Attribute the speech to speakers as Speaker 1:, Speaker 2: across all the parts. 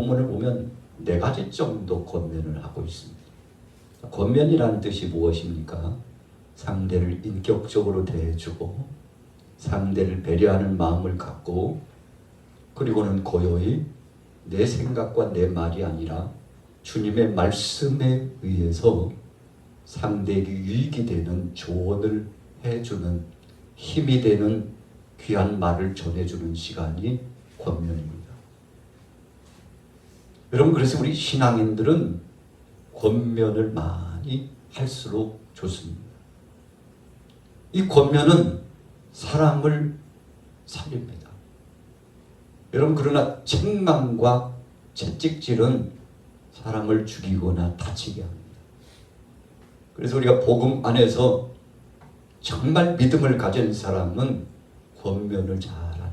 Speaker 1: 본문을 보면 4가지 정도 권면을 하고 있습니다. 권면이라는 뜻이 무엇입니까? 상대를 인격적으로 대해주고 상대를 배려하는 마음을 갖고 그리고는 고요히 내 생각과 내 말이 아니라 주님의 말씀에 의해서 상대에게 유익이 되는 조언을 해주는 힘이 되는 귀한 말을 전해주는 시간이 권면입니다. 여러분, 그래서 우리 신앙인들은 권면을 많이 할수록 좋습니다. 이 권면은 사람을 살립니다. 여러분, 그러나 책망과 채찍질은 사람을 죽이거나 다치게 합니다. 그래서 우리가 복음 안에서 정말 믿음을 가진 사람은 권면을 잘합니다.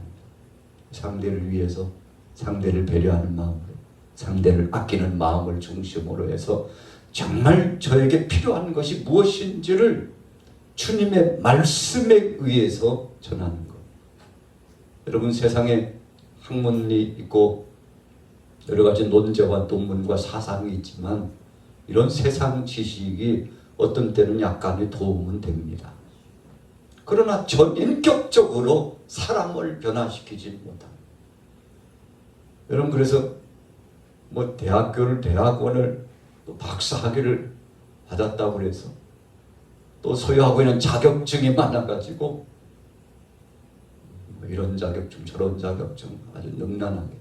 Speaker 1: 상대를 위해서 상대를 배려하는 마음으로 상대를 아끼는 마음을 중심으로 해서 정말 저에게 필요한 것이 무엇인지를 주님의 말씀에 의해서 전하는 것. 여러분, 세상에 학문이 있고 여러 가지 논제와 논문과 사상이 있지만 이런 세상 지식이 어떤 때는 약간의 도움은 됩니다. 그러나 전인격적으로 사람을 변화시키지 못합니다. 여러분, 그래서 대학원을 또 박사학위를 받았다고 그래서 또 소유하고 있는 자격증이 많아가지고 이런 자격증 저런 자격증 아주 능란하게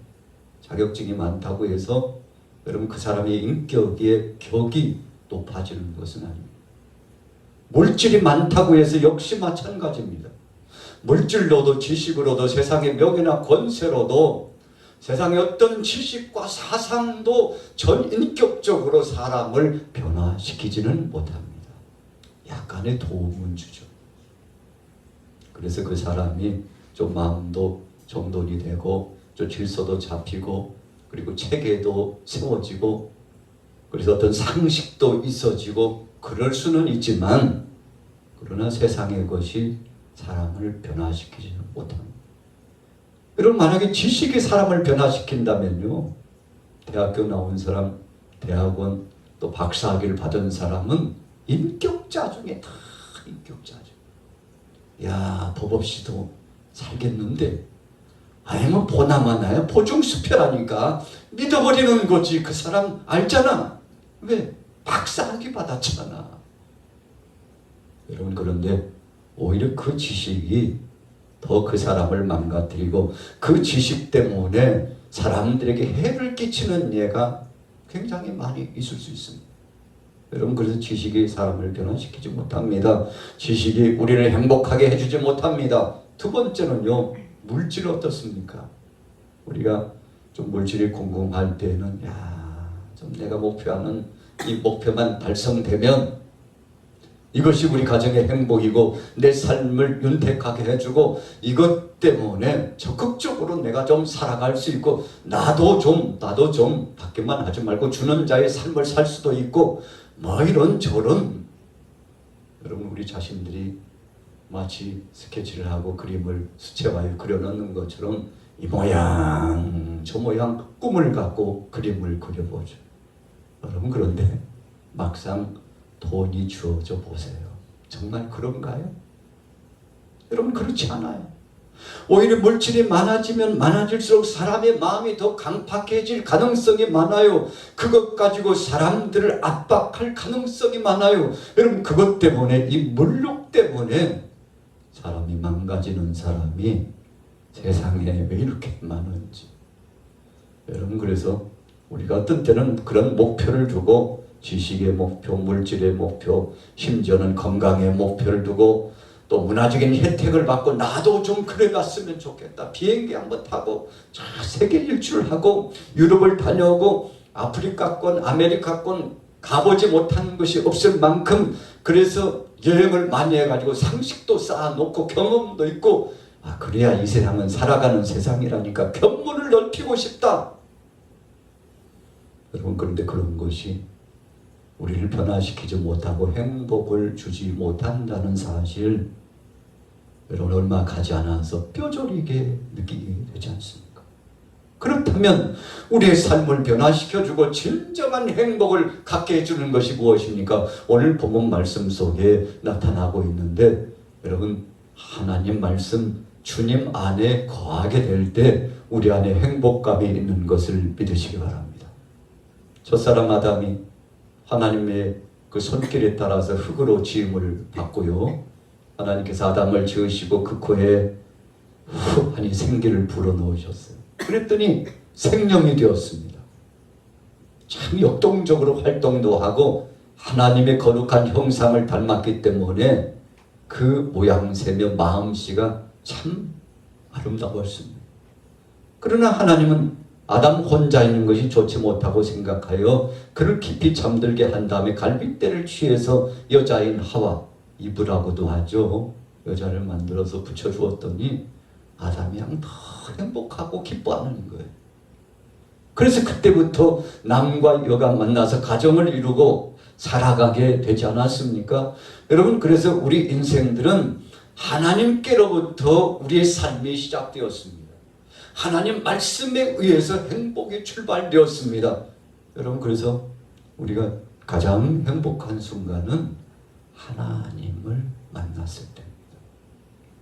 Speaker 1: 자격증이 많다고 해서 여러분 그 사람의 인격의 격이 높아지는 것은 아닙니다. 물질이 많다고 해서 역시 마찬가지입니다. 물질로도 지식으로도 세상의 명예나 권세로도 세상의 어떤 지식과 사상도 전인격적으로 사람을 변화시키지는 못합니다. 약간의 도움은 주죠. 그래서 그 사람이 좀 마음도 정돈이 되고 좀 질서도 잡히고 그리고 체계도 세워지고 그래서 어떤 상식도 있어지고 그럴 수는 있지만 그러나 세상의 것이 사람을 변화시키지는 못합니다. 여러분, 만약에 지식이 사람을 변화시킨다면요, 대학교 나온 사람, 대학원 또 박사학위를 받은 사람은 인격자 중에 다 인격자죠. 야, 법 없이도 살겠는데 아니면 보나마나야 보증수표라니까 믿어버리는 거지. 그 사람 알잖아. 왜? 박사학위 받았잖아. 여러분, 그런데 오히려 그 지식이 더 그 사람을 망가뜨리고 그 지식 때문에 사람들에게 해를 끼치는 예가 굉장히 많이 있을 수 있습니다. 여러분, 그래서 지식이 사람을 변화시키지 못합니다. 지식이 우리를 행복하게 해주지 못합니다. 두 번째는요, 물질 어떻습니까? 우리가 좀 물질이 궁금할 때는 좀 내가 목표하는 이 목표만 달성되면 이것이 우리 가정의 행복이고 내 삶을 윤택하게 해주고 이것 때문에 적극적으로 내가 좀 살아갈 수 있고 나도 좀 받기만 하지 말고 주는 자의 삶을 살 수도 있고 이런저런. 여러분, 우리 자신들이 마치 스케치를 하고 그림을 수채화에 그려놓는 것처럼 이 모양 저 모양 꿈을 갖고 그림을 그려보죠. 여러분, 그런데 막상 돈이 주어져 보세요. 정말 그런가요? 여러분, 그렇지 않아요. 오히려 물질이 많아지면 많아질수록 사람의 마음이 더 강팍해질 가능성이 많아요. 그것 가지고 사람들을 압박할 가능성이 많아요. 여러분, 그것 때문에 이 물욕 때문에 사람이 망가지는 사람이 세상에 왜 이렇게 많은지. 여러분, 그래서 우리가 어떤 때는 그런 목표를 두고 지식의 목표, 물질의 목표, 심지어는 건강의 목표를 두고 또 문화적인 혜택을 받고 나도 좀 그래봤으면 좋겠다. 비행기 한번 타고 세계 일주를 하고 유럽을 다녀오고 아프리카권, 아메리카권 가보지 못한 것이 없을 만큼 그래서 여행을 많이 해가지고 상식도 쌓아놓고 경험도 있고 그래야 이 세상은 살아가는 세상이라니까 견문을 넓히고 싶다. 여러분, 그런데 그런 것이 우리를 변화시키지 못하고 행복을 주지 못한다는 사실 여러분 얼마 가지 않아서 뼈저리게 느끼게 되지 않습니까? 그렇다면 우리의 삶을 변화시켜주고 진정한 행복을 갖게 해주는 것이 무엇입니까? 오늘 본문 말씀 속에 나타나고 있는데, 여러분, 하나님 말씀 주님 안에 거하게 될 때 우리 안에 행복감이 있는 것을 믿으시기 바랍니다. 첫사람 아담이 하나님의 그 손길에 따라서 흙으로 지음을 받고요, 하나님께서 아담을 지으시고 그 코에 후하니 생기를 불어넣으셨어요. 그랬더니 생명이 되었습니다. 참 역동적으로 활동도 하고 하나님의 거룩한 형상을 닮았기 때문에 그 모양새며 마음씨가 참 아름다웠습니다. 그러나 하나님은 아담 혼자 있는 것이 좋지 못하고 생각하여 그를 깊이 잠들게 한 다음에 갈빗대를 취해서 여자인 하와, 이브라고도 하죠, 여자를 만들어서 붙여주었더니 아담이랑 더 행복하고 기뻐하는 거예요. 그래서 그때부터 남과 여가 만나서 가정을 이루고 살아가게 되지 않았습니까? 여러분, 그래서 우리 인생들은 하나님께로부터 우리의 삶이 시작되었습니다. 하나님 말씀에 의해서 행복이 출발되었습니다. 여러분, 그래서 우리가 가장 행복한 순간은 하나님을 만났을 때입니다.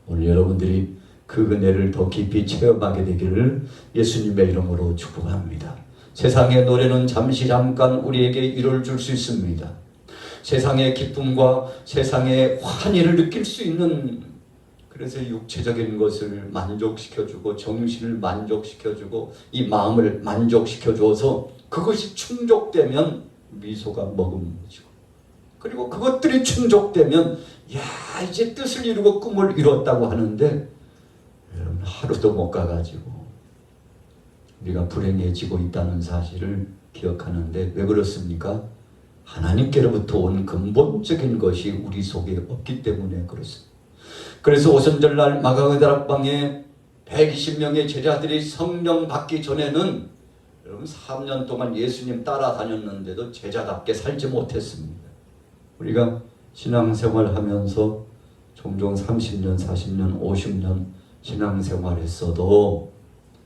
Speaker 1: 오늘 여러분들이 그 은혜를 더 깊이 체험하게 되기를 예수님의 이름으로 축복합니다. 세상의 노래는 잠깐 우리에게 위로를 줄 수 있습니다. 세상의 기쁨과 세상의 환희를 느낄 수 있는, 그래서 육체적인 것을 만족시켜주고 정신을 만족시켜주고 이 마음을 만족시켜줘서 그것이 충족되면 미소가 머금어지고, 그리고 그것들이 충족되면 야, 이제 뜻을 이루고 꿈을 이뤘다고 하는데, 여러분, 하루도 못 가가지고 우리가 불행해지고 있다는 사실을 기억하는데, 왜 그렇습니까? 하나님께로부터 온 근본적인 것이 우리 속에 없기 때문에 그렇습니다. 그래서 오순절날 마가다락방에 120명의 제자들이 성령 받기 전에는 여러분 3년 동안 예수님 따라다녔는데도 제자답게 살지 못했습니다. 우리가 신앙생활 하면서 종종 30년, 40년, 50년 신앙생활했어도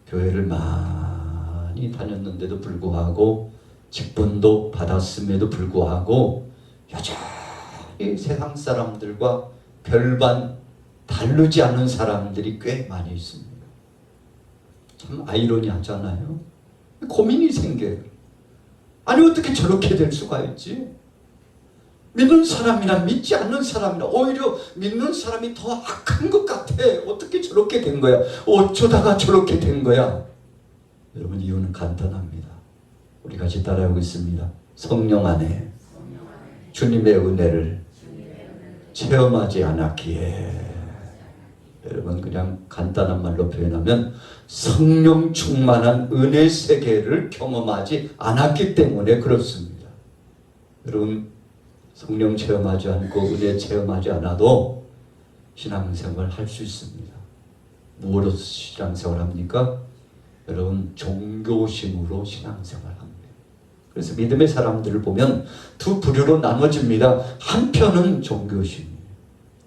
Speaker 1: 교회를 많이 다녔는데도 불구하고 직분도 받았음에도 불구하고 여전히 세상 사람들과 별반 다르지 않은 사람들이 꽤 많이 있습니다. 참 아이러니하잖아요. 고민이 생겨요. 아니, 어떻게 저렇게 될 수가 있지? 믿는 사람이나 믿지 않는 사람이나 오히려 믿는 사람이 더 악한 것 같아. 어떻게 저렇게 된 거야? 어쩌다가 저렇게 된 거야? 여러분, 이유는 간단합니다. 우리 같이 따라하겠습니다. 성령 안에 주님의 은혜를 체험하지 않았기에. 여러분, 그냥 간단한 말로 표현하면 성령 충만한 은혜 세계를 경험하지 않았기 때문에 그렇습니다. 여러분, 성령 체험하지 않고 은혜 체험하지 않아도 신앙생활 할 수 있습니다. 무엇으로 신앙생활 합니까? 여러분, 종교심으로 신앙생활 합니다. 그래서 믿음의 사람들을 보면 두 부류로 나눠집니다. 한편은 종교심.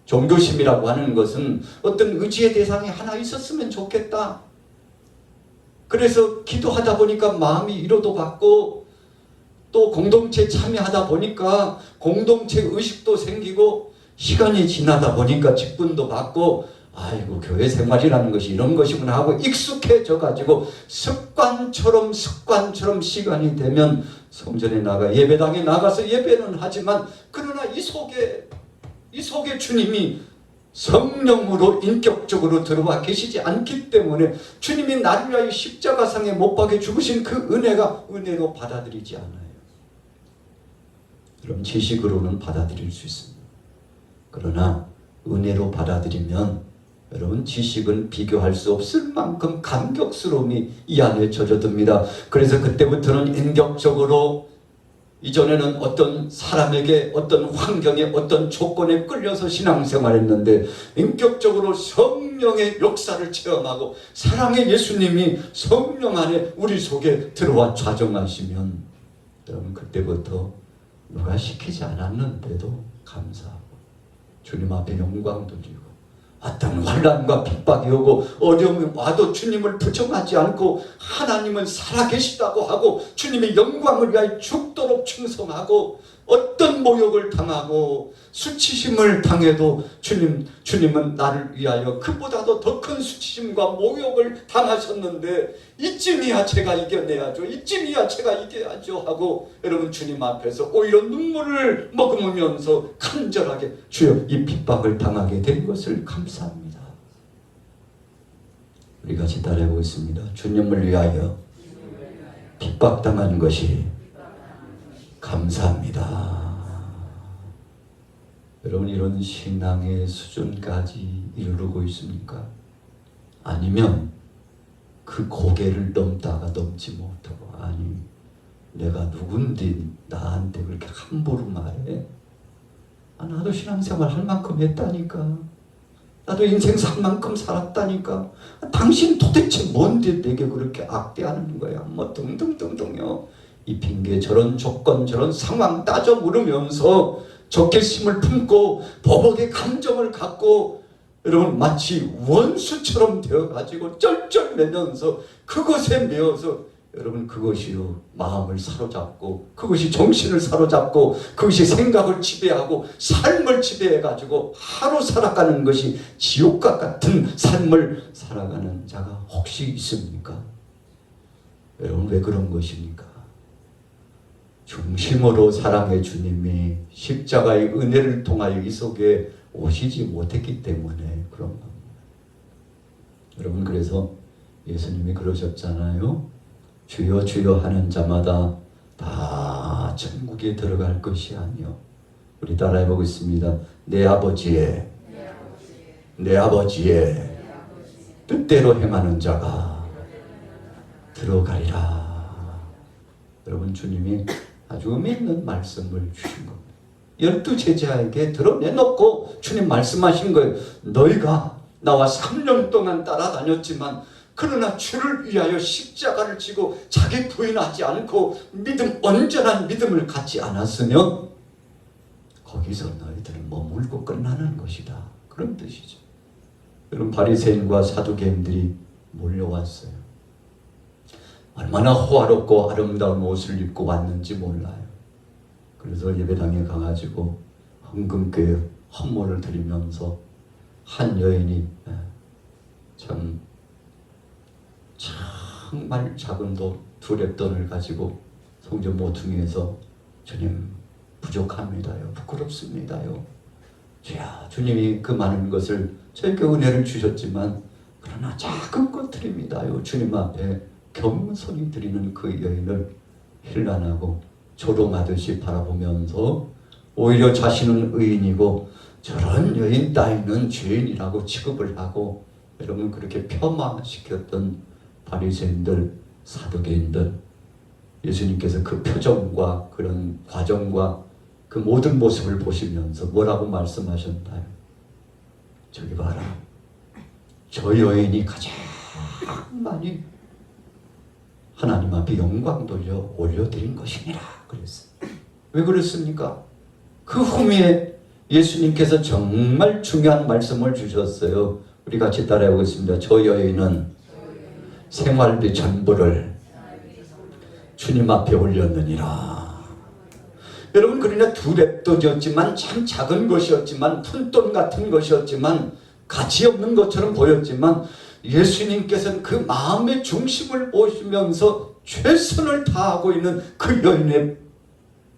Speaker 1: 종교심이라고 하는 것은 어떤 의지의 대상이 하나 있었으면 좋겠다. 그래서 기도하다 보니까 마음이 위로도 받고 또 공동체 참여하다 보니까 공동체 의식도 생기고 시간이 지나다 보니까 직분도 받고 아이고, 교회 생활이라는 것이 이런 것이구나 하고 익숙해져 가지고 습관처럼 시간이 되면 성전에 나가 예배당에 나가서 예배는 하지만 그러나 이 속에 주님이 성령으로 인격적으로 들어와 계시지 않기 때문에 주님이 나를 위하여 십자가상에 못 박혀 죽으신 그 은혜가 은혜로 받아들이지 않아요. 그럼 지식으로는 받아들일 수 있습니다. 그러나 은혜로 받아들이면 여러분, 지식은 비교할 수 없을 만큼 감격스러움이 이 안에 젖어듭니다. 그래서 그때부터는 인격적으로, 이전에는 어떤 사람에게 어떤 환경에 어떤 조건에 끌려서 신앙생활했는데 인격적으로 성령의 역사를 체험하고 사랑의 예수님이 성령 안에 우리 속에 들어와 좌정하시면 여러분, 그때부터 누가 시키지 않았는데도 감사하고 주님 앞에 영광 돌리고 어떤 환난과 핍박이 오고 어려움이 와도 주님을 부정하지 않고 하나님은 살아계시다고 하고 주님의 영광을 위하여 죽도록 충성하고, 어떤 모욕을 당하고 수치심을 당해도 주님은 나를 위하여 그보다도 더 큰 수치심과 모욕을 당하셨는데 이쯤이야 제가 이겨내야죠, 이쯤이야 제가 이겨야죠 하고 여러분 주님 앞에서 오히려 눈물을 머금으면서 간절하게 주여 이 핍박을 당하게 된 것을 감사합니다. 우리 같이 따라해보겠습니다. 주님을 위하여 핍박당한 것이 감사합니다. 여러분, 이런 신앙의 수준까지 이르르고 있습니까? 아니면 그 고개를 넘다가 넘지 못하고, 아니 내가 누군데 나한테 그렇게 함부로 말해? 나도 신앙생활 할 만큼 했다니까, 나도 인생 살 만큼 살았다니까, 당신 도대체 뭔데 내게 그렇게 악대하는 거야? 뭐 등등등등요. 이 핑계, 저런 조건, 저런 상황 따져 물으면서 적개심을 품고 보복의 감정을 갖고 여러분 마치 원수처럼 되어가지고 쩔쩔매면서 그것에 매어서 여러분 그것이요 마음을 사로잡고, 그것이 정신을 사로잡고, 그것이 생각을 지배하고 삶을 지배해가지고 하루 살아가는 것이 지옥과 같은 삶을 살아가는 자가 혹시 있습니까? 여러분, 왜 그런 것입니까? 중심으로 사랑의 주님이 십자가의 은혜를 통하여 이 속에 오시지 못했기 때문에 그런 겁니다. 여러분, 그래서 예수님이 그러셨잖아요. 주여 주여 하는 자마다 다 천국에 들어갈 것이 아니요. 우리 따라해 보겠습니다. 내 아버지의 뜻대로 행하는 자가 들어가리라. 여러분, 주님이 아주 의미 있는 말씀을 주신 겁니다. 12 제자에게 드러내놓고 주님 말씀하신 거예요. 너희가 나와 3년 동안 따라다녔지만 그러나 주를 위하여 십자가를 지고 자기 부인하지 않고 온전한 믿음을 갖지 않았으면 거기서 너희들은 머물고 끝나는 것이다. 그런 뜻이죠. 여러분, 바리새인과 사두개인들이 몰려왔어요. 얼마나 호화롭고 아름다운 옷을 입고 왔는지 몰라요. 그래서 예배당에 가가지고 헌금교회 헌물을 드리면서 한 여인이 정말 작은 돈 2렙돈을 가지고 성전 모퉁이에서 주님 부족합니다요, 부끄럽습니다요, 주님이 그 많은 것을 저에게 은혜를 주셨지만 그러나 작은 것 드립니다요. 주님 앞에 겸손히 드리는 그 여인을 힐난하고 조롱하듯이 바라보면서 오히려 자신은 의인이고 저런 여인 따위는 죄인이라고 취급을 하고 여러분 그렇게 폄하시켰던 바리새인들, 사두개인들, 예수님께서 그 표정과 그런 과정과 그 모든 모습을 보시면서 뭐라고 말씀하셨나요? 저기 봐라, 저 여인이 가장 많이 하나님 앞에 영광 돌려 올려드린 것이니라 그랬어요. 왜 그랬습니까? 그 후에 예수님께서 정말 중요한 말씀을 주셨어요. 우리 같이 따라해 보겠습니다. 저 여인은 생활비 전부를 주님 앞에 올렸느니라. 여러분, 그러나 2렙돈이었지만 참 작은 것이었지만 푼돈 같은 것이었지만 가치 없는 것처럼 보였지만 예수님께서는 그 마음의 중심을 보시면서 최선을 다하고 있는 그 여인의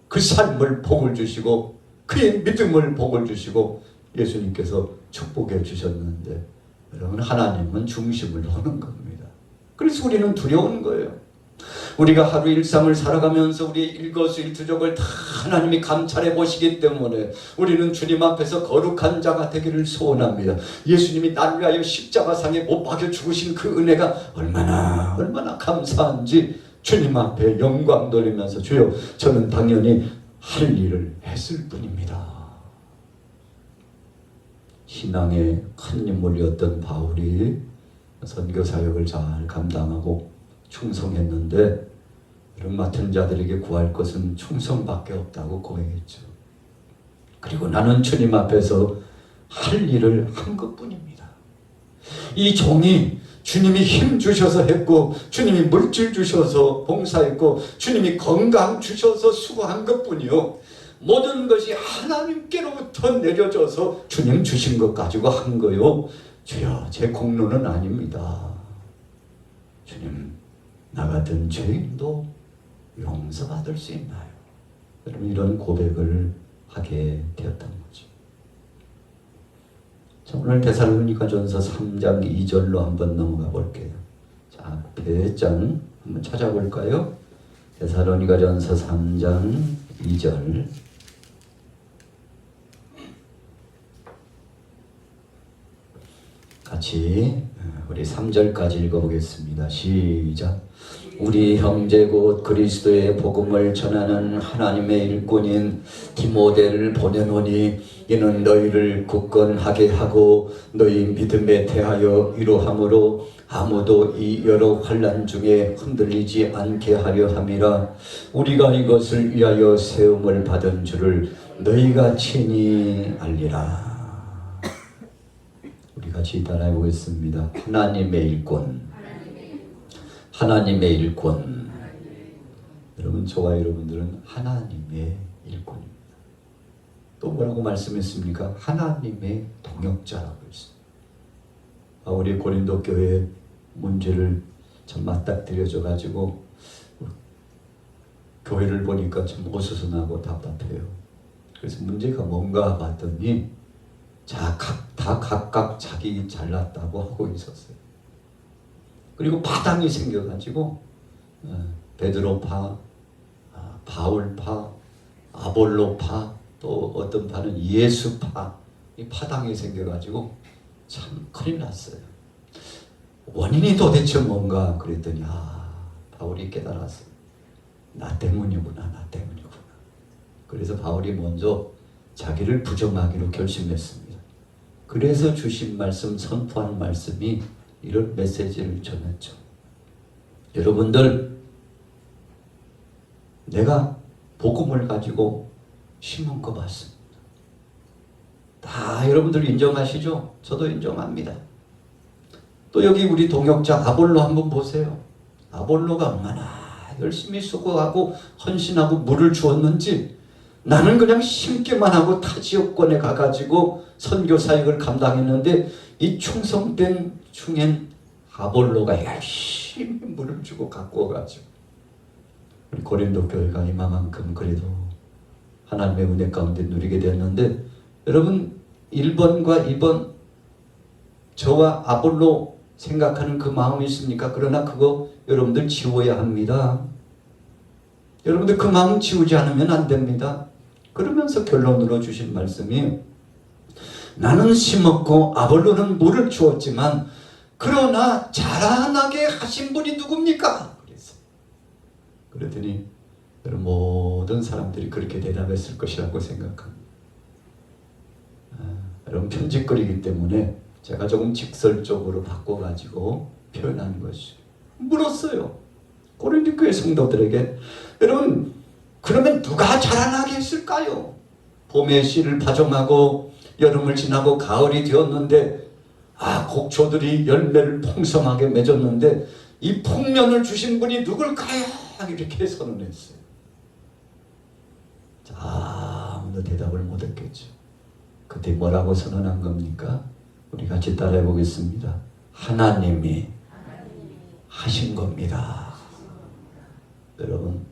Speaker 1: 그 삶을 복을 주시고 그의 믿음을 복을 주시고 예수님께서 축복해 주셨는데 여러분, 하나님은 중심을 보는 겁니다. 그래서 우리는 두려운 거예요. 우리가 하루 일상을 살아가면서 우리의 일거수일투족을 다 하나님이 감찰해 보시기 때문에 우리는 주님 앞에서 거룩한 자가 되기를 소원합니다. 예수님이 나를 위하여 십자가상에 못 박혀 죽으신 그 은혜가 얼마나 감사한지 주님 앞에 영광 돌리면서 주여, 저는 당연히 할 일을 했을 뿐입니다. 신앙의 큰 인물이었던 바울이 선교 사역을 잘 감당하고 충성했는데 이런 맡은 자들에게 구할 것은 충성밖에 없다고 고백했죠. 그리고 나는 주님 앞에서 할 일을 한 것뿐입니다. 이 종이 주님이 힘 주셔서 했고 주님이 물질 주셔서 봉사했고 주님이 건강 주셔서 수고한 것뿐이요, 모든 것이 하나님께로부터 내려져서 주님 주신 것 가지고 한 거요. 주여, 제 공로는 아닙니다. 주님, 나 같은 죄인도 용서받을 수 있나요? 여러분, 이런 고백을 하게 되었던 거죠. 자, 오늘 데살로니가전서 3장 2절로 한번 넘어가 볼게요. 자, 배짱 한번 찾아볼까요? 데살로니가전서 3장 2절. 같이 우리 3절까지 읽어보겠습니다. 시작. 우리 형제 곧 그리스도의 복음을 전하는 하나님의 일꾼인 디모데를 보내노니 이는 너희를 굳건하게 하고 너희 믿음에 대하여 위로함으로 아무도 이 여러 환난 중에 흔들리지 않게 하려 함이라. 우리가 이것을 위하여 세움을 받은 줄을 너희가 친히 알리라. 우리 같이 따라해 보겠습니다. 하나님의 일꾼, 하나님의 일꾼. 여러분, 저와 여러분들은 하나님의 일꾼입니다. 또 뭐라고 말씀했습니까? 하나님의 동역자라고 했습니다. 우리 고린도 교회 문제를 참 맞닥뜨려져 가지고 교회를 보니까 참 어수선하고 답답해요. 그래서 문제가 뭔가 봤더니 다 각각 자기 잘났다고 하고 있었어요. 그리고 파당이 생겨가지고 베드로파, 바울파, 아볼로파, 또 어떤 파는 예수파, 이 파당이 생겨가지고 참 큰일 났어요. 원인이 도대체 뭔가 그랬더니 바울이 깨달았어요. 나 때문이구나, 나 때문이구나. 그래서 바울이 먼저 자기를 부정하기로 결심했습니다. 그래서 주신 말씀, 선포한 말씀이 이런 메시지를 전했죠. 여러분들, 내가 복음을 가지고 심은 거 맞습니다. 다 여러분들 인정하시죠? 저도 인정합니다. 또 여기 우리 동역자 아볼로 한번 보세요. 아볼로가 얼마나 열심히 수고하고 헌신하고 물을 주었는지, 나는 그냥 심기만 하고 타 지역권에 가가지고 선교 사역을 감당했는데 이 충성된 중엔 아볼로가 열심히 물을 주고 갖고 와가지고 우리 고린도 교회가 이만큼 그래도 하나님의 은혜 가운데 누리게 되었는데, 여러분 1번과 2번 저와 아볼로 생각하는 그 마음이 있습니까? 그러나 그거 여러분들 지워야 합니다. 여러분들 그 마음 지우지 않으면 안 됩니다. 그러면서 결론으로 주신 말씀이, 나는 심었고 아볼로는 물을 주었지만 그러나 자라나게 하신 분이 누굽니까? 그랬어요. 그랬더니 여러분, 모든 사람들이 그렇게 대답했을 것이라고 생각합니다. 여러분, 편집거리기 때문에 제가 조금 직설적으로 바꿔가지고 표현한 것이, 물었어요. 고린도 교회 성도들에게. 여러분, 그러면 누가 자라나게 했을까요? 봄에 씨를 파종하고 여름을 지나고 가을이 되었는데 곡초들이 열매를 풍성하게 맺었는데 이 풍년을 주신 분이 누굴까요? 이렇게 선언했어요. 자, 아무도 대답을 못했겠죠. 그때 뭐라고 선언한 겁니까? 우리 같이 따라해 보겠습니다. 하나님이 하신 겁니다. 여러분,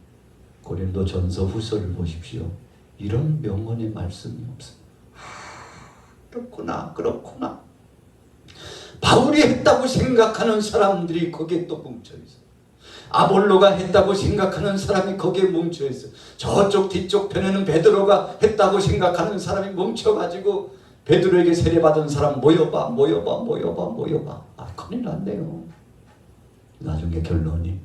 Speaker 1: 고린도 전서 후서를 보십시오. 이런 명언의 말씀이 없어요. 그렇구나. 바울이 했다고 생각하는 사람들이 거기에 또 뭉쳐있어요. 아볼로가 했다고 생각하는 사람이 거기에 뭉쳐있어요. 저쪽 뒤쪽 편에는 베드로가 했다고 생각하는 사람이 뭉쳐가지고 베드로에게 세례받은 사람 모여봐. 큰일 났네요. 나중에 결론이,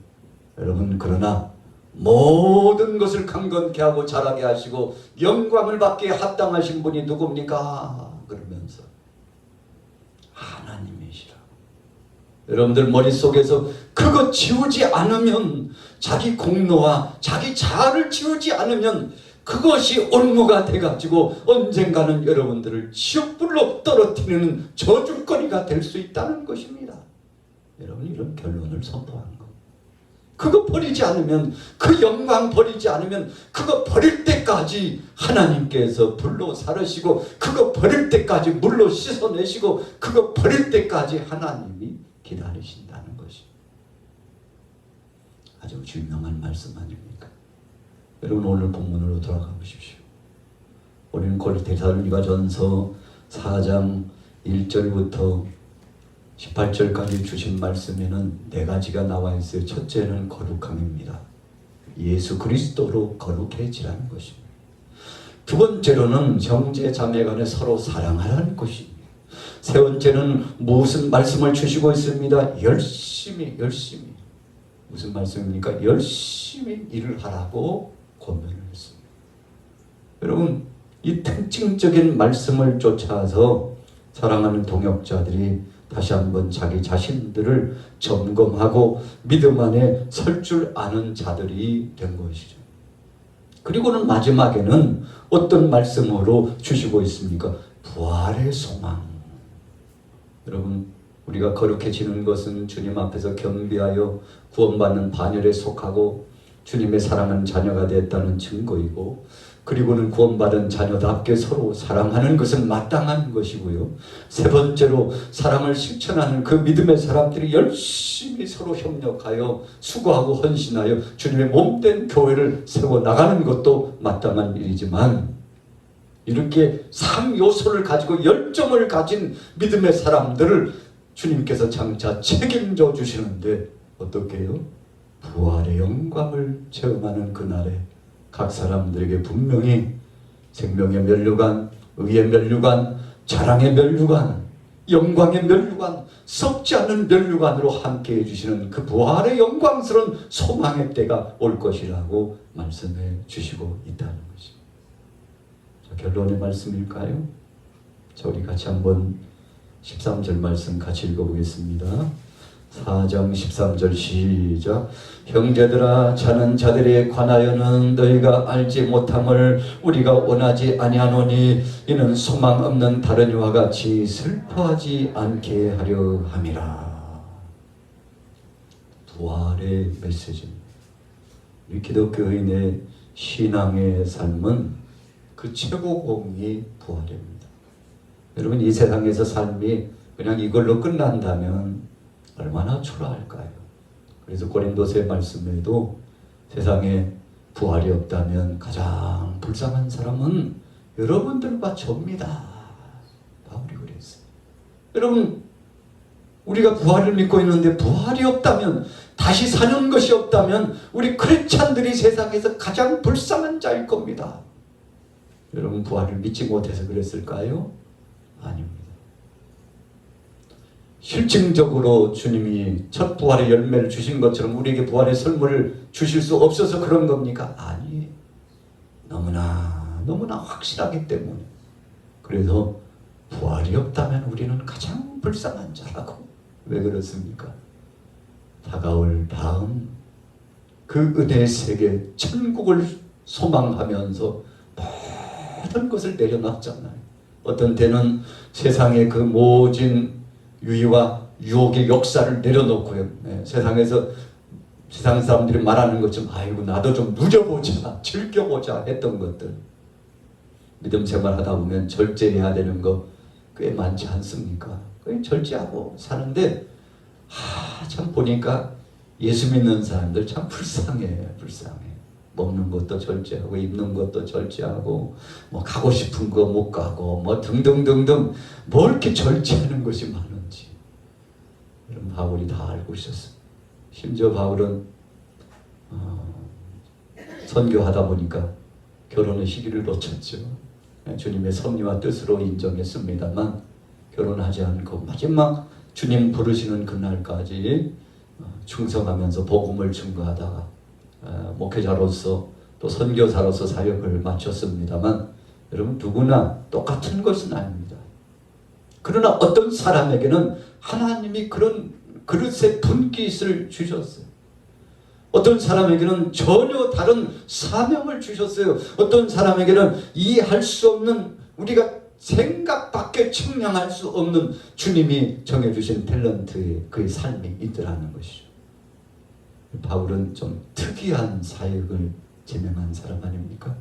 Speaker 1: 여러분, 그러나 모든 것을 강건케 하고 자라게 하시고 영광을 받기에 합당하신 분이 누굽니까? 그러면서 하나님이시라고. 여러분들 머릿속에서 그거 지우지 않으면, 자기 공로와 자기 자아를 지우지 않으면 그것이 올무가 돼가지고 언젠가는 여러분들을 지옥불로 떨어뜨리는 저주거리가 될 수 있다는 것입니다. 여러분, 이런 결론을 선포하는 것. 그거 버리지 않으면, 그 영광 버리지 않으면, 그거 버릴 때까지 하나님께서 불로 사르시고, 그거 버릴 때까지 물로 씻어내시고, 그거 버릴 때까지 하나님이 기다리신다는 것이 아주 중요한 말씀 아닙니까? 여러분, 오늘 본문으로 돌아가 보십시오. 우리는 데살로니가전서 4장 1절부터 18절까지 주신 말씀에는 네 가지가 나와 있어요. 첫째는 거룩함입니다. 예수 그리스도로 거룩해지라는 것입니다. 두 번째로는 형제 자매 간에 서로 사랑하라는 것입니다. 세 번째는 무슨 말씀을 주시고 있습니다. 열심히 무슨 말씀입니까? 열심히 일을 하라고 권면을 했습니다. 여러분, 이 특징적인 말씀을 쫓아서 사랑하는 동역자들이 다시 한번 자기 자신들을 점검하고 믿음 안에 설 줄 아는 자들이 된 것이죠. 그리고는 마지막에는 어떤 말씀으로 주시고 있습니까? 부활의 소망. 여러분, 우리가 거룩해지는 것은 주님 앞에서 겸비하여 구원받는 반열에 속하고 주님의 사랑하는 자녀가 됐다는 증거이고, 그리고는 구원받은 자녀답게 서로 사랑하는 것은 마땅한 것이고요. 세 번째로 사랑을 실천하는 그 믿음의 사람들이 열심히 서로 협력하여 수고하고 헌신하여 주님의 몸된 교회를 세워나가는 것도 마땅한 일이지만, 이렇게 3요소를 가지고 열정을 가진 믿음의 사람들을 주님께서 장차 책임져 주시는데 어떻게 해요? 부활의 영광을 체험하는 그날에 각 사람들에게 분명히 생명의 면류관, 의의 면류관, 자랑의 면류관, 영광의 면류관, 썩지 않는 면류관으로 함께 해주시는 그 부활의 영광스러운 소망의 때가 올 것이라고 말씀해 주시고 있다는 것입니다. 자, 결론의 말씀일까요? 자, 우리 같이 한번 13절 말씀 같이 읽어보겠습니다. 4장 13절 시작. 형제들아, 자는 자들에 관하여는 너희가 알지 못함을 우리가 원하지 아니하노니 이는 소망 없는 다른 이와 같이 슬퍼하지 않게 하려 함이라. 부활의 메시지입니다. 우리 기독교인의 신앙의 삶은 그 최고봉이 부활입니다. 여러분, 이 세상에서 삶이 그냥 이걸로 끝난다면 얼마나 초라할까요? 그래서 고린도서의 말씀에도 세상에 부활이 없다면 가장 불쌍한 사람은 여러분들과 저입니다. 바울이 그랬어요. 여러분, 우리가 부활을 믿고 있는데 부활이 없다면, 다시 사는 것이 없다면 우리 크리스찬들이 세상에서 가장 불쌍한 자일 겁니다. 여러분, 부활을 믿지 못해서 그랬을까요? 아닙니다. 실증적으로 주님이 첫 부활의 열매를 주신 것처럼 우리에게 부활의 선물을 주실 수 없어서 그런 겁니까? 아니에요. 너무나 확실하기 때문에. 그래서 부활이 없다면 우리는 가장 불쌍한 자라고. 왜 그렇습니까? 다가올 다음 그 은혜의 세계 천국을 소망하면서 모든 것을 내려놨잖아요. 어떤 때는 세상의 그 모진 유의와 유혹의 역사를 내려놓고요. 세상에서 세상 사람들이 말하는 것처럼 아이고 나도 좀 누려보자, 즐겨보자 했던 것들. 믿음 생활하다 보면 절제해야 되는 거 꽤 많지 않습니까? 절제하고 사는데 참 보니까 예수 믿는 사람들 참 불쌍해. 먹는 것도 절제하고 입는 것도 절제하고 뭐 가고 싶은 거 못 가고 뭐 등등등등 뭐 이렇게 절제하는 것이 많은지 이런 바울이 다 알고 있었어요. 심지어 바울은 선교하다 보니까 결혼의 시기를 놓쳤죠. 주님의 섭리와 뜻으로 인정했습니다만 결혼하지 않고 마지막 주님 부르시는 그날까지 충성하면서 복음을 증거하다가 목회자로서 또 선교사로서 사역을 마쳤습니다만 여러분 누구나 똑같은 것은 아닙니다. 그러나 어떤 사람에게는 하나님이 그런 그릇에 분깃을 주셨어요. 어떤 사람에게는 전혀 다른 사명을 주셨어요. 어떤 사람에게는 이해할 수 없는, 우리가 생각밖에 측량할 수 없는 주님이 정해주신 탤런트의 그의 삶이 있더라는 것이죠. 바울은 좀 특이한 사역을 제명한 사람 아닙니까?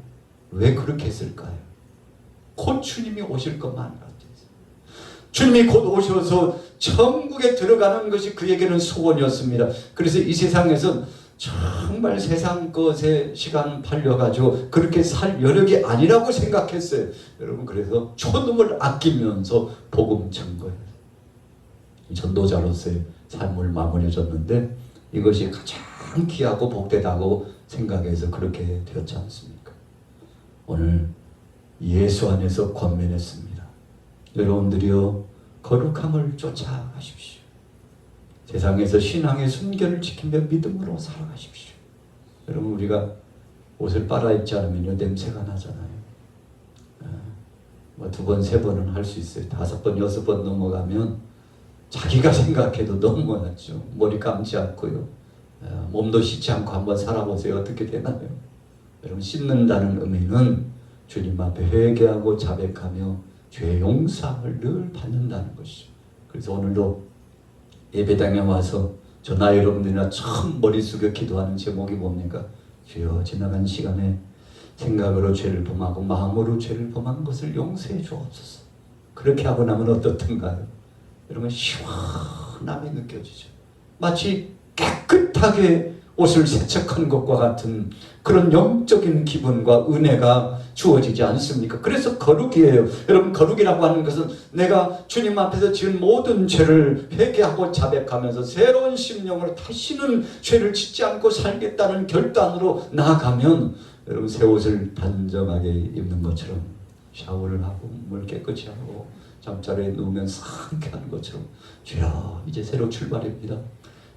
Speaker 1: 왜 그렇게 했을까요? 곧 주님이 오실 것만 같아서. 주님이 곧 오셔서 천국에 들어가는 것이 그에게는 소원이었습니다. 그래서 이 세상에서 정말 세상 것에 시간 팔려가지고 그렇게 살 여력이 아니라고 생각했어요. 여러분, 그래서 초능을 아끼면서 복음 전거예요. 전도자로서의 삶을 마무리해 줬는데 이것이 가장 귀하고 복되다고 생각해서 그렇게 되었지 않습니까? 오늘 예수 안에서 권면했습니다. 여러분들이요, 거룩함을 쫓아가십시오. 세상에서 신앙의 순결을 지키며 믿음으로 살아가십시오. 여러분, 우리가 옷을 빨아입지 않으면 냄새가 나잖아요. 뭐 2번, 3번은 할 수 있어요. 5번, 6번 넘어가면 자기가 생각해도 너무 많았죠. 머리 감지 않고요. 몸도 씻지 않고 한번 살아보세요. 어떻게 되나요? 여러분, 씻는다는 의미는 주님 앞에 회개하고 자백하며 죄 용서를 늘 받는다는 것이죠. 그래서 오늘도 예배당에 와서 저나 여러분들이나 처음 머리 숙여 기도하는 제목이 뭡니까? 주여, 지나간 시간에 생각으로 죄를 범하고 마음으로 죄를 범한 것을 용서해 주옵소서. 그렇게 하고 나면 어떻던가요? 여러분, 시원함이 느껴지죠. 마치 깨끗하게 옷을 세척한 것과 같은 그런 영적인 기분과 은혜가 주어지지 않습니까? 그래서 거룩이에요. 여러분, 거룩이라고 하는 것은 내가 주님 앞에서 지은 모든 죄를 회개하고 자백하면서 새로운 심령으로 다시는 죄를 짓지 않고 살겠다는 결단으로 나아가면, 여러분, 새 옷을 단정하게 입는 것처럼 샤워를 하고 물 깨끗이 하고 잠자리에 누우면 상쾌한 것처럼, 주여, 이제 새로 출발입니다.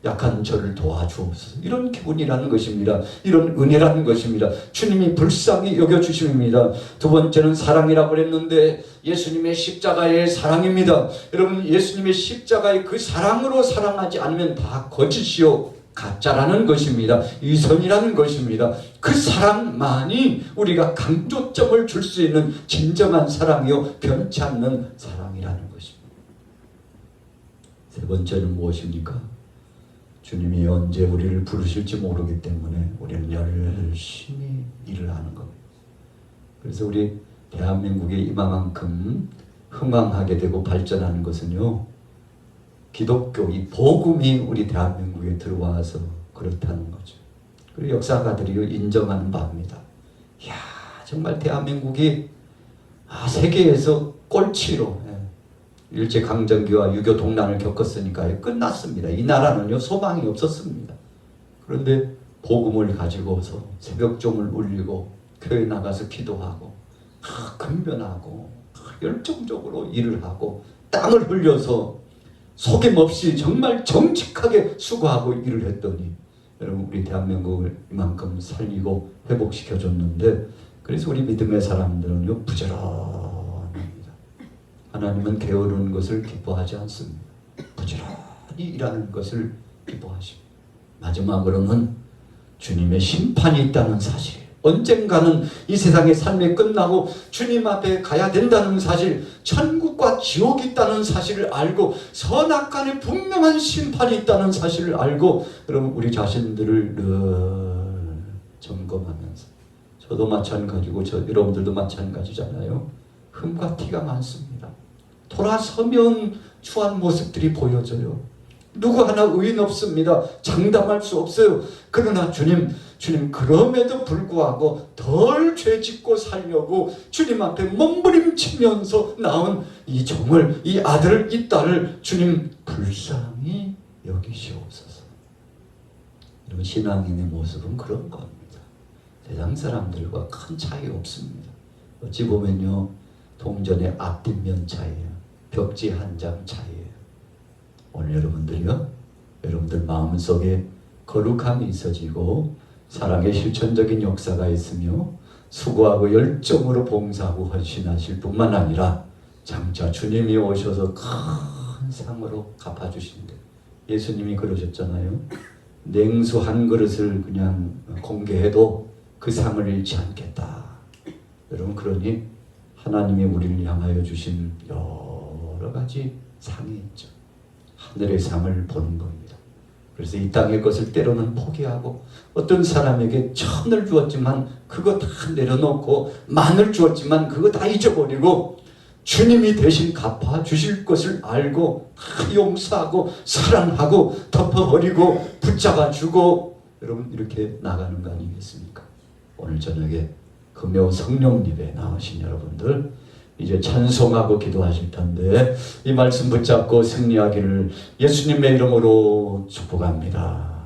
Speaker 1: 약한 저를 도와주옵소서. 이런 기분이라는 것입니다. 이런 은혜라는 것입니다. 주님이 불쌍히 여겨주심입니다. 2번째는 사랑이라고 그랬는데 예수님의 십자가의 사랑입니다. 여러분, 예수님의 십자가의 그 사랑으로 사랑하지 않으면 다 거짓이요 가짜라는 것입니다. 위선이라는 것입니다. 그 사랑만이 우리가 강조점을 줄 수 있는 진정한 사랑이요 변치 않는 사랑이라는 것입니다. 3번째는 무엇입니까? 주님이 언제 우리를 부르실지 모르기 때문에 우리는 열심히 일을 하는 겁니다. 그래서 우리 대한민국이 이만큼 흥왕하게 되고 발전하는 것은요, 기독교, 이 복음이 우리 대한민국에 들어와서 그렇다는 거죠. 그리고 역사가들이 인정하는 바입니다. 이야, 정말 대한민국이 세계에서 꼴찌로 일제강점기와 유교 동란을 겪었으니까 끝났습니다. 이 나라는요, 소망이 없었습니다. 그런데 복음을 가지고서 새벽종을 울리고 교회 나가서 기도하고 근면하고 열정적으로 일을 하고 땀을 흘려서 속임없이 정말 정직하게 수고하고 일을 했더니, 여러분, 우리 대한민국을 이만큼 살리고 회복시켜줬는데, 그래서 우리 믿음의 사람들은요, 부지런합니다. 하나님은 게으른 것을 기뻐하지 않습니다. 부지런히 일하는 것을 기뻐하십니다. 마지막으로는 주님의 심판이 있다는 사실, 언젠가는 이 세상의 삶이 끝나고 주님 앞에 가야 된다는 사실, 천국과 지옥이 있다는 사실을 알고 선악간에 분명한 심판이 있다는 사실을 알고, 여러분, 우리 자신들을 늘 점검하면서, 저도 마찬가지고 여러분들도 마찬가지잖아요. 흠과 티가 많습니다. 돌아서면 추한 모습들이 보여져요. 누구 하나 의인 없습니다. 장담할 수 없어요. 그러나 주님 그럼에도 불구하고 덜 죄짓고 살려고 주님 앞에 몸부림치면서 낳은 이 종을, 이 아들을, 이 딸을 주님 불쌍히 여기시옵소서. 여러분, 신앙인의 모습은 그런 겁니다. 세상 사람들과 큰 차이 없습니다. 어찌 보면요, 동전의 앞뒷면 차이예요. 벽지 한 장 차이예요. 오늘 여러분들이요, 여러분들 마음속에 거룩함이 있어지고 사랑의 실천적인 역사가 있으며 수고하고 열정으로 봉사하고 헌신하실 뿐만 아니라 장차 주님이 오셔서 큰 상으로 갚아주신대. 예수님이 그러셨잖아요. 냉수 한 그릇을 그냥 공개해도 그 상을 잃지 않겠다. 여러분, 그러니 하나님이 우리를 향하여 주신 여러 가지 상이 있죠. 하늘의 상을 보는 겁니다. 그래서 이 땅의 것을 때로는 포기하고, 어떤 사람에게 천을 주었지만 그거 다 내려놓고, 만을 주었지만 그거 다 잊어버리고, 주님이 대신 갚아 주실 것을 알고 다 용서하고 사랑하고 덮어버리고 붙잡아 주고, 여러분 이렇게 나가는 거 아니겠습니까? 오늘 저녁에 금요 성령 예배에 나오신 여러분들, 이제 찬송하고 기도하실 텐데 이 말씀 붙잡고 승리하기를 예수님의 이름으로 축복합니다.